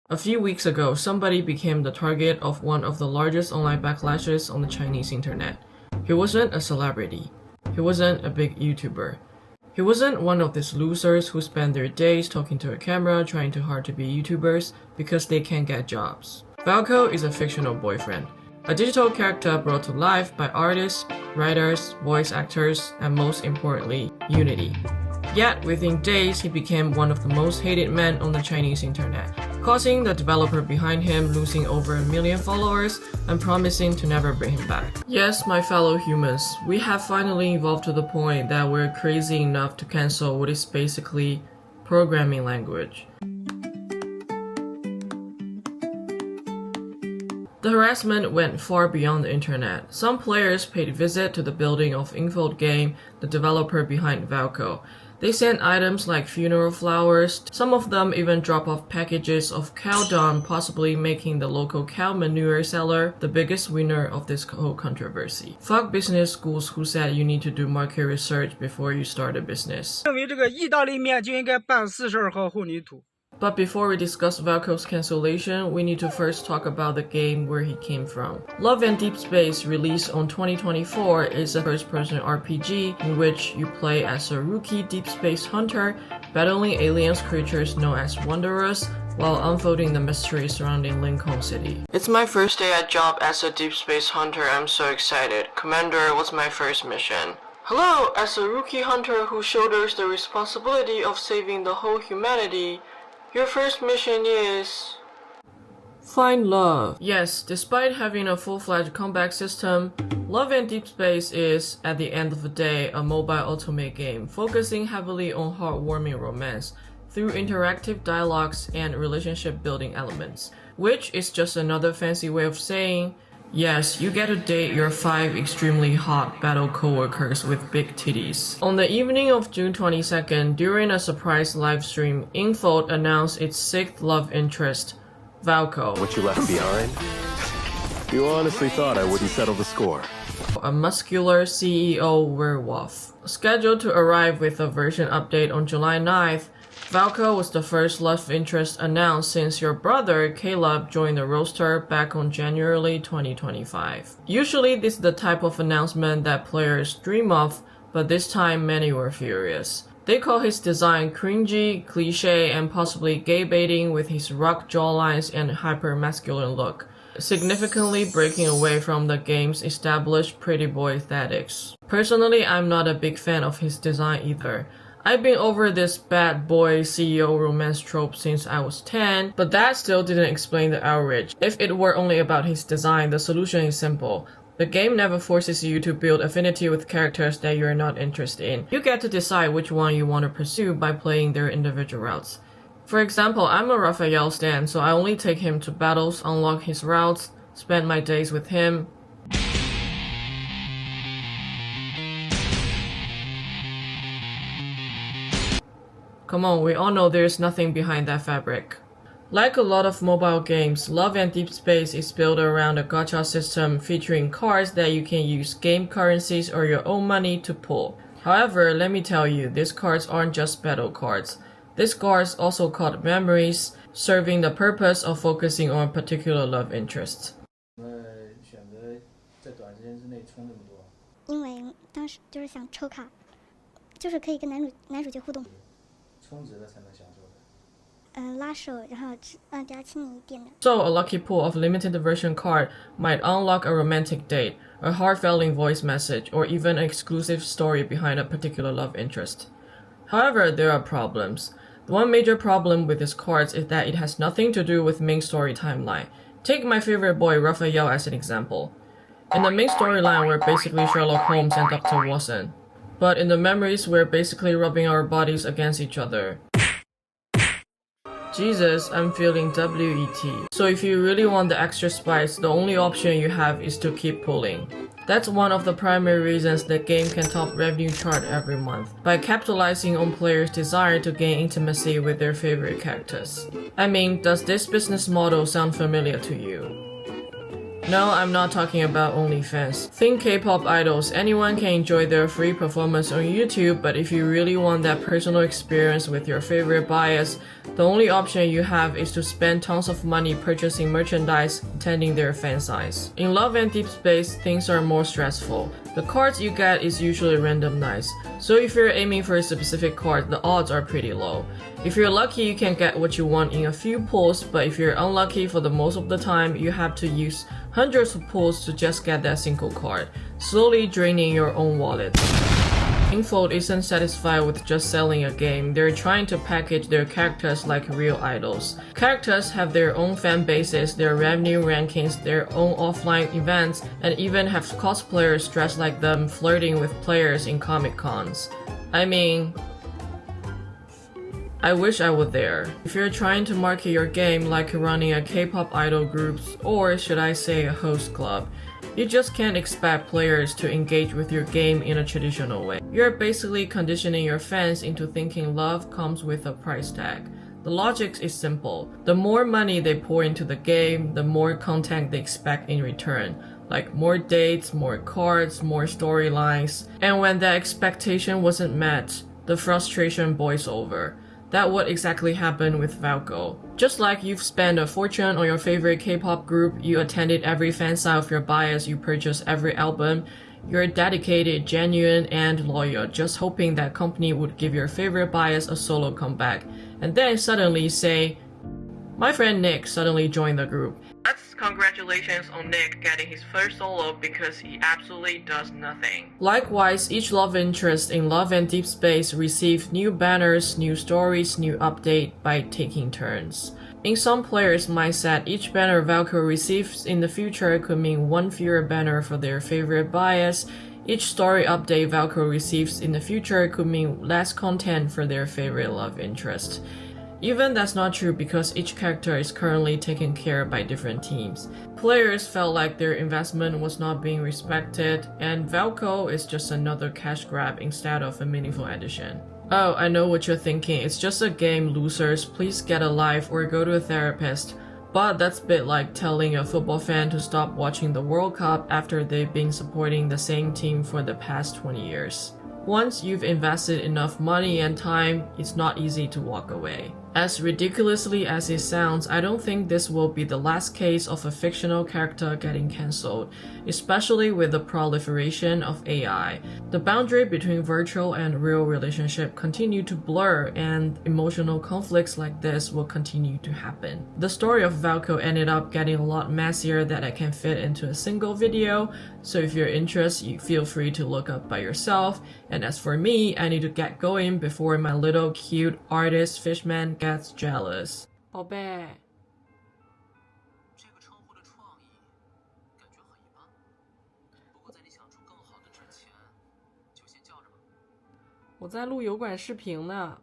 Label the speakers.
Speaker 1: A few weeks ago, somebody became the target of one of the largest online backlashes on the Chinese internet. He wasn't a celebrity. He wasn't a big YouTuber. He wasn't one of these losers who spend their days talking to a camera trying too hard to be YouTubers because they can't get jobs. Falco is a fictional boyfriend, a digital character brought to life by artists, writers, voice actors, and most importantly, Unity. Yet, within days, he became one of the most hated men on the Chinese internet, causing the developer behind him losing over 1 million followers and promising to never bring him back. Yes, my fellow humans, we have finally evolved to the point that we're crazy enough to cancel what is basically programming language. The harassment went far beyond the internet. Some players paid visit to the building of Infold Game, the developer behind Falco. They sent items like funeral flowers. Some of them even drop off packages of cow dung, possibly making the local cow manure seller the biggest winner of this whole controversy. Fuck business schools who said you need to do market research before you start a business.
Speaker 2: 认为这个意大利面就应该拌42号混凝土。
Speaker 1: But before we discuss Falco's cancellation, we need to first talk about the game where he came from. Love and Deepspace, released on 2024, is a first-person RPG in which you play as a rookie deep space hunter, battling aliens creatures known as Wanderers, while unfolding the mystery surrounding Lincoln City. It's my first day at job as a deep space hunter. I'm so excited. Commander, what's my first mission? Hello, as a rookie hunter who shoulders the responsibility of saving the whole humanity, your first mission is... find love. Yes, despite having a full-fledged combat system, Love and Deepspace is, at the end of the day, a mobile automate game focusing heavily on heartwarming romance through interactive dialogues and relationship-building elements, which is just another fancy way of saying, yes, you get to date your 5 extremely hot battle co-workers with big titties. On the evening of June 22nd, during a surprise livestream, Infold announced its 6th love interest, Falco.
Speaker 3: What you left behind? You honestly thought I wouldn't settle the score.
Speaker 1: A muscular CEO werewolf. Scheduled to arrive with a version update on July 9th, Falco was the first love interest announced since your brother, Caleb, joined the roster back on January 2025. Usually this is the type of announcement that players dream of, but this time many were furious. They call his design cringy, cliche, and possibly gay-baiting with his rock jawlines and hyper-masculine look, significantly breaking away from the game's established pretty boy aesthetics. Personally, I'm not a big fan of his design either. I've been over this bad boy CEO romance trope since I was 10, but that still didn't explain the outrage. If it were only about his design, the solution is simple. The game never forces you to build affinity with characters that you're not interested in. You get to decide which one you want to pursue by playing their individual routes. For example, I'm a Raphael stan, so I only take him to battles, unlock his routes, spend my days with him. Come on, we all know there's nothing behind that fabric. Like a lot of mobile games, Love and Deepspace is built around a gacha system featuring cards that you can use game currencies or your own money to pull. However, let me tell you, these cards aren't just battle cards. These cards also called memories, serving the purpose of focusing on a particular love interest.
Speaker 4: 选择在短时间之内充这么多，
Speaker 5: 因为当时就是想抽卡，就是可以跟男主角互动。
Speaker 4: 充值了才能享受的。
Speaker 5: 拉手，然后比较亲密一点的。
Speaker 1: So, a lucky pull of limited version card might unlock a romantic date, a heartfelt voice message, or even an exclusive story behind a particular love interest. However, there are problems. The one major problem with these cards is that it has nothing to do with main story timeline. Take my favorite boy Raphael as an example. In the main storyline, we're basically Sherlock Holmes and Dr. Watson. But in the memories, we're basically rubbing our bodies against each other. Jesus, I'm feeling WET. So if you really want the extra spice, the only option you have is to keep pulling. That's one of the primary reasons the game can top revenue chart every month, by capitalizing on players' desire to gain intimacy with their favorite characters. I mean, does this business model sound familiar to you? No, I'm not talking about OnlyFans. Think K-pop idols. Anyone can enjoy their free performance on YouTube, but if you really want that personal experience with your favorite bias, the only option you have is to spend tons of money purchasing merchandise, attending their fan sites. In Love and Deepspace, things are more stressful. The cards you get is usually randomized, so if you're aiming for a specific card, the odds are pretty low. If you're lucky, you can get what you want in a few pulls, but if you're unlucky, for the most of the time, you have to use hundreds of pulls to just get that single card, slowly draining your own wallet. Infold isn't satisfied with just selling a game, they're trying to package their characters like real idols. Characters have their own fan bases, their revenue rankings, their own offline events, and even have cosplayers dressed like them flirting with players in Comic Cons. I mean, I wish I were there. If you're trying to market your game like running a K-pop idol group, or should I say a host club, you just can't expect players to engage with your game in a traditional way. You're basically conditioning your fans into thinking love comes with a price tag. The logic is simple. The more money they pour into the game, the more content they expect in return. Like more dates, more cards, more storylines. And when that expectation wasn't met, the frustration boils over. That's what exactly happened with Valko. Just like you've spent a fortune on your favorite K-pop group, you attended every fan site of your bias, you purchased every album, you're dedicated, genuine, and loyal, just hoping that company would give your favorite bias a solo comeback. And then suddenly say, my friend Nick suddenly joined the group. That's congratulations on Nick getting his first solo because he absolutely does nothing. Likewise, each love interest in Love and Deepspace received new banners, new stories, new update by taking turns. In some players' mindset, each banner Valkyrie receives in the future could mean one fewer banner for their favorite bias. Each story update Valkyrie receives in the future could mean less content for their favorite love interest. Even that's not true because each character is currently taken care of by different teams. Players felt like their investment was not being respected, and Valko is just another cash grab instead of a meaningful addition. Oh, I know what you're thinking, it's just a game, losers, please get a life or go to a therapist. But that's a bit like telling a football fan to stop watching the World Cup after they've been supporting the same team for the past 20 years. Once you've invested enough money and time, it's not easy to walk away. As ridiculously as it sounds, I don't think this will be the last case of a fictional character getting cancelled, especially with the proliferation of AI. The boundary between virtual and real relationship continue to blur, and emotional conflicts like this will continue to happen. The story of Valko ended up getting a lot messier than I can fit into a single video, so if you're interested, you feel free to look up by yourself. And as for me, I need to get going before my little cute artist fishman gets jealous. 宝贝，
Speaker 6: 这个称呼的创意感觉很一般，不过在你想出更好的之前，就先叫着吧。
Speaker 1: 我在录油管视频呢。